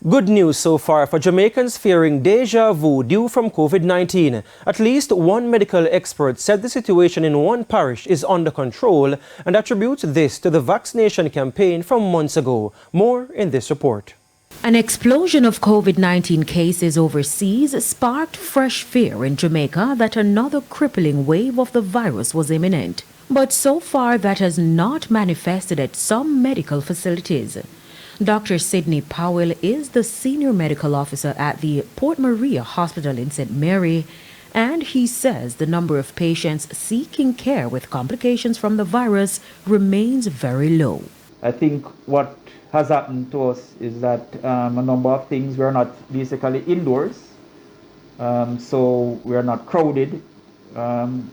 Good news so far for Jamaicans fearing deja vu due from COVID-19. At least one medical expert said the situation in one parish is under control and attributes this to the vaccination campaign from months ago. More in this report. An explosion of COVID-19 cases overseas sparked fresh fear in Jamaica that another crippling wave of the virus was imminent. But so far that has not manifested at some medical facilities. Dr. Sidney Powell is the senior medical officer at the Port Maria Hospital in St. Mary, and he says the number of patients seeking care with complications from the virus remains very low. I think what has happened to us is that a number of things, we're not basically indoors, so we're not crowded, and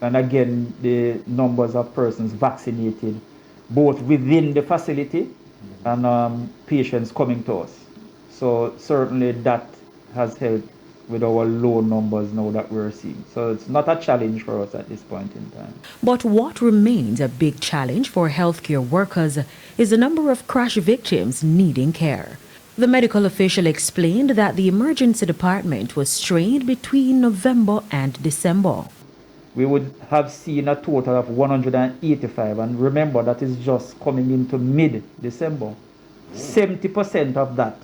again the numbers of persons vaccinated both within the facility and patients coming to us. So certainly that has helped with our low numbers now that we're seeing. So it's not a challenge for us at this point in time. But what remains a big challenge for healthcare workers is the number of crash victims needing care. The medical official explained that the emergency department was strained between November and December. We would have seen a total of 185, and remember that is just coming into mid-December. 70% of that,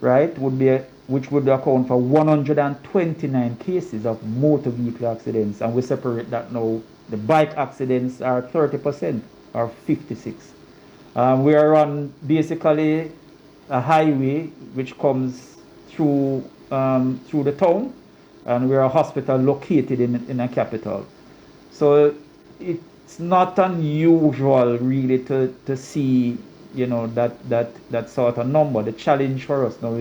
right, which would account for 129 cases of motor vehicle accidents, and we separate that now. The bike accidents are 30%, or 56. We are on basically a highway which comes through the town, and we're a hospital located in a capital. So it's not unusual really to see, you know, that sort of number. The challenge for us now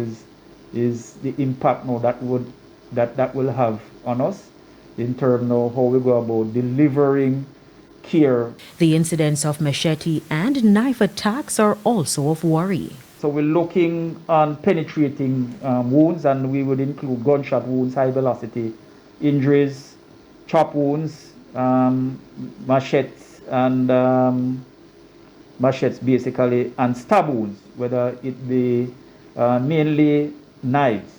is the impact now that will have on us in terms of how we go about delivering care. The incidents of machete and knife attacks are also of worry. So we're looking on penetrating wounds, and we would include gunshot wounds, high velocity injuries, chop wounds, machetes and machetes basically, and stab wounds, whether it be mainly knives.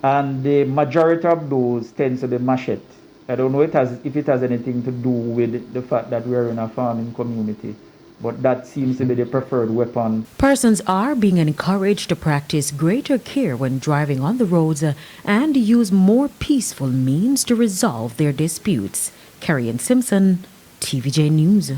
And the majority of those tends to be machete. I don't know if it has anything to do with the fact that we're in a farming community, but that seems to be the preferred weapon. Persons are being encouraged to practice greater care when driving on the roads and use more peaceful means to resolve their disputes. Carrie Simpson, TVJ News.